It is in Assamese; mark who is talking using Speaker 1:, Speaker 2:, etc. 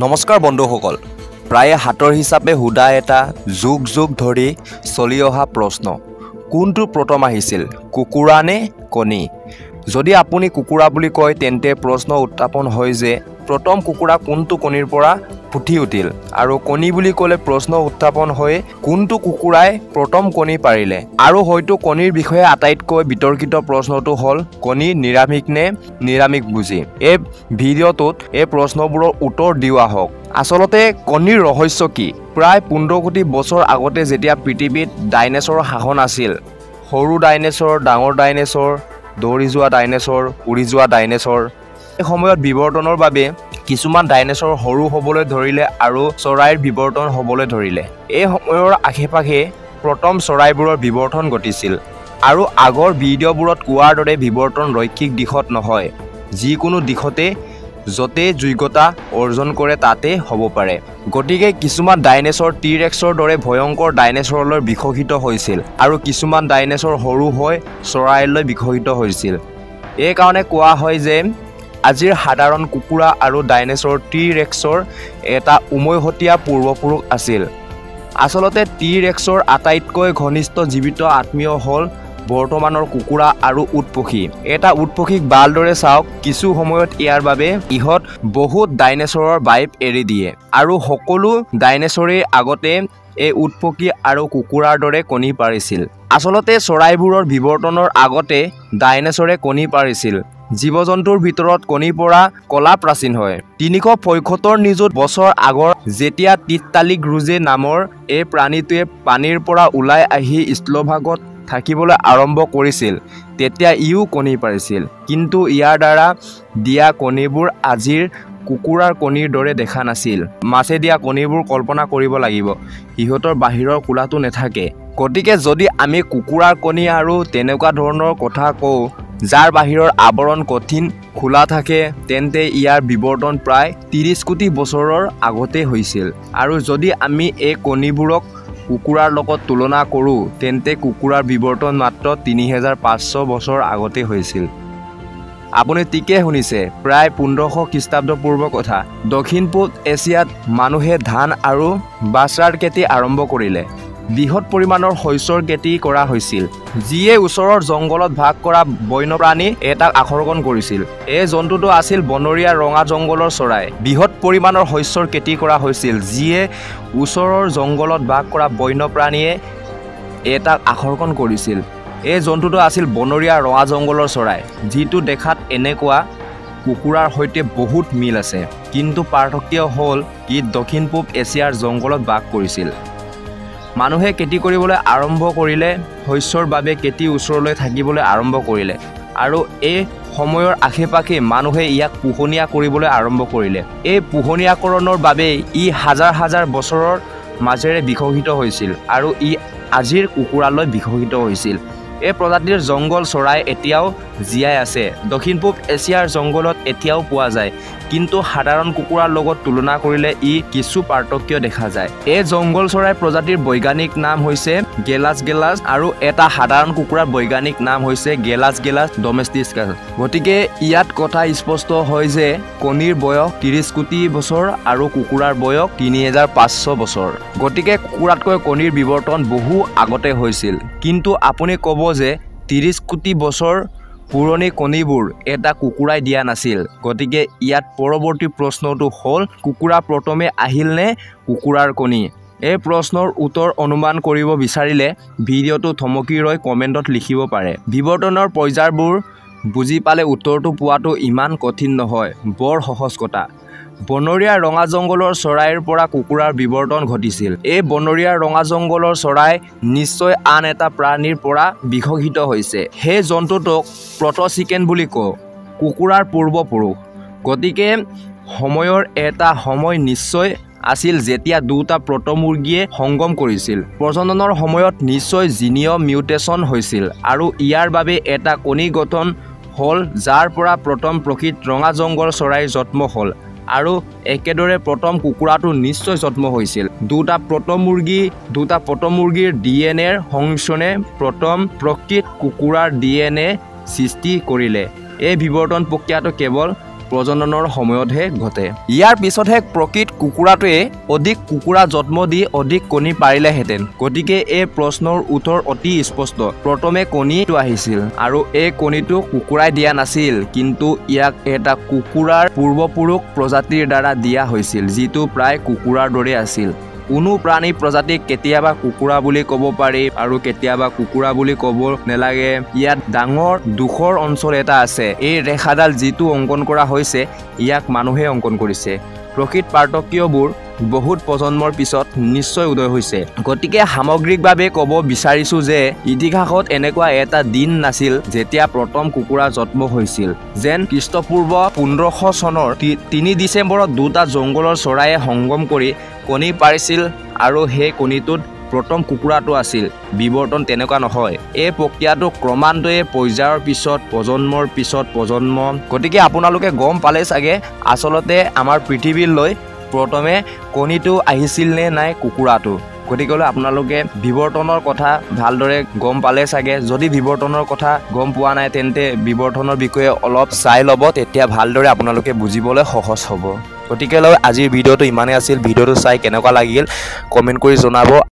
Speaker 1: নমস্কাৰ বন্ধুসকল প্ৰায় হাতৰ হিচাপে হুদা এটা যুগ যুগ ধৰি চলি অহা প্ৰশ্ন কোনটো প্ৰথম আহিছিল কুকুৰা নে কণী যদি আপুনি কুকুৰা বুলি কয় তেন্তে প্ৰশ্ন উত্থাপন হয় যে প্ৰথম কুকুৰা কোনটো কণীৰ পৰা ফুটি উঠিল আৰু কণী বুলি ক'লে প্ৰশ্ন উত্থাপন হয় কোনটো কুকুৰাই প্ৰথম কণী পাৰিলে আৰু হয়তো কণীৰ বিষয়ে আটাইতকৈ বিতৰ্কিত প্ৰশ্নটো হ'ল কণী নিৰামিষ নে নিৰামিষ বুজি এই ভিডিঅ'টোত এই প্ৰশ্নবোৰৰ উত্তৰ দিওয়া হওক আসলতে কণীৰ ৰহস্য কি প্ৰায় 15 কোটি বছৰ আগতে যেতিয়া পৃথিৱীত ডাইনোছৰৰ শাসন আছিল সৰু ডাইনোছৰ ডাঙৰ ডাইনোছৰ দৌৰি যোৱা ডাইনোছৰ উৰি যোৱা ডাইনোছৰ এই সময়ত বিৱৰ্তনৰ বাবে কিছুমান ডাইনোছৰ সৰু হ'বলৈ ধৰিলে আৰু চৰাইৰ বিৱৰ্তন হ'বলৈ ধৰিলে এই সময়ৰ আশে-পাশে প্ৰথম চৰাইবোৰৰ বিৱৰ্তন ঘটিছিল আৰু আগৰ ভিডিঅ'বোৰত কোৱাৰ দৰে বিৱৰ্তন ৰৈখিক দিশত নহয় যিকোনো দিশতে যতে যোগ্যতা অৰ্জন কৰে তাতে হ'ব পাৰে গতিকে কিছুমান ডাইনোছৰ টি-ৰেক্সৰ দৰে ভয়ংকৰ ডাইনোছৰলৈ বিকশিত হৈছিল আৰু কিছুমান ডাইনোছৰ সৰু হৈ চৰাইলৈ বিকশিত হৈছিল এই কাৰণে কোৱা হয় যে আজিৰ সাধাৰণ কুকুৰা আৰু ডাইনোছৰ টি-ৰেক্সৰ এটা উমৈহতীয়া পূৰ্বপুৰুষ আছিল আসলতে টি-ৰেক্সৰ আটাইতকৈ ঘনিষ্ঠ জীৱিত আত্মীয় হ'ল বৰ্তমানৰ কুকুৰা আৰু উটপখী এটা উটপখীক ভালদৰে চাওক কিছু সময়ত ইয়াৰ বাবে ইহত বহুত ডাইনোছৰৰ বাইপ এৰি দিয়ে আৰু সকলো ডাইনোছৰে আগতে এই উটপখী আৰু কুকুৰাৰ দৰে কণী পাৰিছিল আসলতে চৰাইবোৰৰ বিৱৰ্তনৰ আগতে ডাইনোছৰে কণী পাৰিছিল জীৱ-জন্তুৰ ভিতৰত কণী পৰা কলা প্ৰাচীন হয় 375 নিযুত বছৰ আগৰ যেতিয়া টিটালিগ্ৰুজে নামৰ এই প্ৰাণীটোৱে পানীৰ পৰা ওলাই আহি স্থলভাগত থাকিবলৈ আৰম্ভ কৰিছিল তেতিয়া ইও কণী পাৰিছিল কিন্তু ইয়াৰ দ্বাৰা দিয়া কণীবোৰ আজিৰ কুকুৰাৰ কণীৰ দৰে দেখা নাছিল মাছে দিয়া কণীবোৰ কল্পনা কৰিব লাগিব ইহঁতৰ বাহিৰৰ কোলাটো নাথাকে গতিকে যদি আমি কুকুৰাৰ কণী আৰু তেনেকুৱা ধৰণৰ কথা কওঁ যাৰ বাহিৰৰ আৱৰণ কঠিন খোলা থাকে তেন্তে ইয়াৰ বিৱৰ্তন প্ৰায় 30 কোটি বছৰৰ আগতে হৈছিল আৰু যদি আমি এই কণীবোৰক কুকুৰাৰ লগত তুলনা কৰোঁ তেন্তে কুকুৰাৰ বিৱৰ্তন মাত্ৰ 3500 বছৰ আগতে হৈছিল আপুনি ঠিকে শুনিছে প্ৰায় 1500 খ্ৰীষ্টাব্দ পূৰ্বৰ কথা দক্ষিণ পূব এছিয়াত মানুহে ধান আৰু বাজৰাৰ খেতি আৰম্ভ কৰিলে বৃহৎ পৰিমাণৰ শস্যৰ খেতি কৰা হৈছিল যিয়ে ওচৰৰ জংগলত ভাগ কৰা বন্যপ্ৰাণী এটাক আকৰ্ষণ কৰিছিল এই জন্তুটো আছিল বনৰীয়া ৰঙা জংগলৰ চৰাই বৃহৎ পৰিমাণৰ শস্যৰ খেতি কৰা হৈছিল যিয়ে ওচৰৰ জংগলত ভাগ কৰা বন্যপ্ৰাণীয়ে এটাক আকৰ্ষণ কৰিছিল এই জন্তুটো আছিল বনৰীয়া ৰঙা জংগলৰ চৰাই যিটো দেখাত এনেকুৱা কুকুৰাৰ সৈতে বহুত মিল আছে কিন্তু পাৰ্থক্য হ'ল ই দক্ষিণ পূব এছিয়াৰ জংগলত বাস কৰিছিল মানুহে খেতি কৰিবলৈ আৰম্ভ কৰিলে শস্যৰ বাবে খেতি ওচৰলৈ থাকিবলৈ আৰম্ভ কৰিলে আৰু এই সময়ৰ আশে-পাশে মানুহে ইয়াক পোহনীয়া কৰিবলৈ আৰম্ভ কৰিলে এই পোহনীয়াকৰণৰ বাবে ই হাজাৰ হাজাৰ বছৰৰ মাজেৰে বিকশিত হৈছিল আৰু ই আজিৰ কুকুৰালৈ বিকশিত হৈছিল এই প্ৰজাতিৰ জংগল চৰাই এতিয়াও জীয়াই আছে দক্ষিণ পূব এছিয়াৰ জংগলত এতিয়াও পোৱা যায় কিন্তু সাধাৰণ কুকুৰাৰ লগত তুলনা কৰিলে ই কিছু পাৰ্থক্য দেখা যায় এই জংগল চৰাই প্ৰজাতিৰ বৈজ্ঞানিক নাম হৈছে গেলাছ আৰু এটা সাধাৰণ কুকুৰাৰ বৈজ্ঞানিক নাম হৈছে গেলাছ ডমেষ্টিকাছ গতিকে ইয়াত কথা স্পষ্ট হয় যে কণীৰ বয়স 30 কোটি বছৰ আৰু কুকুৰাৰ বয়স 3500 বছৰ গতিকে কুকুৰাতকৈ কণীৰ বিৱৰ্তন বহু আগতে হৈছিল কিন্তু আপুনি ক'ব যে 30 কোটি বছৰ পুৰণি কণীবোৰ এটা কুকুৰাই দিয়া নাছিল গতিকে ইয়াত পৰৱৰ্তী প্ৰশ্নটো হ'ল কুকুৰা প্ৰথমে আহিল নে কুকুৰাৰ কণী এই প্ৰশ্নৰ উত্তৰ অনুমান কৰিব বিচাৰিলে ভিডিঅ'টো থমকি ৰৈ কমেণ্টত লিখিব পাৰে বিৱৰ্তনৰ পৰ্যায়বোৰ বুজি পালে উত্তৰটো পোৱাটো ইমান কঠিন নহয় বৰ সহজ কথা বনৰীয়া ৰঙা জংগলৰ চৰাইৰ পৰা কুকুৰাৰ বিৱৰ্তন ঘটিছিল এই বনৰীয়া ৰঙা জংগলৰ চৰাই নিশ্চয় আন এটা প্ৰাণীৰ পৰা বিকশিত হৈছে সেই জন্তুটোক প্ৰটো-চিকেন বুলি কয় কুকুৰাৰ পূৰ্বপুৰুষ গতিকে সময়ৰ এটা সময় নিশ্চয় আছিল যেতিয়া দুটা প্ৰটো-মুৰ্গীয়ে সংগম কৰিছিল প্ৰজননৰ সময়ত নিশ্চয় জিনীয় মিউটেশ্যন হৈছিল আৰু ইয়াৰ বাবে এটা কণী গঠন হ'ল যাৰ পৰা প্ৰথম প্ৰকৃত ৰঙা জংগল চৰাইৰ জন্ম হ'ল আৰু একেদৰে প্ৰথম কুকুৰাটো নিশ্চয় জন্ম হৈছিল দুটা প্ৰটো-মুৰ্গীৰ ডিএনএৰ সংমিশ্ৰণে প্ৰথম প্ৰকৃত কুকুৰাৰ ডিএনএ সৃষ্টি কৰিলে এই বিৱৰ্তন প্ৰক্ৰিয়াটো কেৱল প্ৰজননৰ সময়তহে ঘটে ইয়াৰ পিছতহে প্ৰকৃত কুকুৰাটোৱে অধিক কুকুৰা জন্ম দি অধিক কণী পাৰিলেহেঁতেন গতিকে এই প্ৰশ্নৰ উত্তৰ অতি স্পষ্ট প্ৰথমে কণীটো আহিছিল আৰু এই কণীটো কুকুৰাই দিয়া নাছিল কিন্তু ইয়াক এটা কুকুৰাৰ পূৰ্বপুৰুষ প্ৰজাতিৰ দ্বাৰা দিয়া হৈছিল যিটো প্ৰায় কুকুৰাৰ দৰে আছিল কোনো প্ৰাণী প্ৰজাতিক কেতিয়াবা কুকুৰা বুলি ক'ব পাৰি আৰু কেতিয়াবা কুকুৰা বুলি ক'ব নেলাগে ইয়াত ডাঙৰ দুখৰ অঞ্চল এটা আছে এই ৰেখাডাল যিটো অংকন কৰা হৈছে ইয়াক মানুহে অংকন কৰিছে প্ৰকৃত পাৰ্থক্যবোৰ বহুত প্ৰজন্মৰ পিছত নিশ্চয় উদয় হৈছে গতিকে সামগ্ৰিকভাৱে ক'ব বিচাৰিছো যে ইতিহাসত এনেকুৱা এটা দিন নাছিল যেতিয়া প্ৰথম কুকুৰা জন্ম হৈছিল যেন খ্ৰীষ্টপূৰ্ব 1500 চনৰ 3 ডিচেম্বৰত দুটা জংগলৰ চৰাইয়ে সংগম কৰি কণী পাৰিছিল আৰু সেই কণীটোত প্ৰথম কুকুৰাটো আছিল বিৱৰ্তন তেনেকুৱা নহয় এই প্ৰক্ৰিয়াটো ক্ৰমান্বয়ে পৰ্যায়ৰ পিছত প্ৰজন্মৰ পিছত প্ৰজন্ম গতিকে আপোনালোকে গম পালে চাগে আচলতে আমাৰ পৃথিৱীলৈ প্ৰথমে কণীটো আহিছিল নে নাই কুকুৰাটো গতিকে আপোনালোকে বিৱৰ্তনৰ কথা ভালদৰে গম পালে চাগে যদি বিৱৰ্তনৰ কথা গম পোৱা নাই তেন্তে বিৱৰ্তনৰ বিষয়ে অলপ চাই ল'ব তেতিয়া ভালদৰে আপোনালোকে বুজিবলৈ সহজ হ'ব গতিকে আজিৰ ভিডিঅ'টো ইমানেই আছিল ভিডিঅ'টো চাই কেনেকুৱা লাগিল কমেণ্ট কৰি জনাব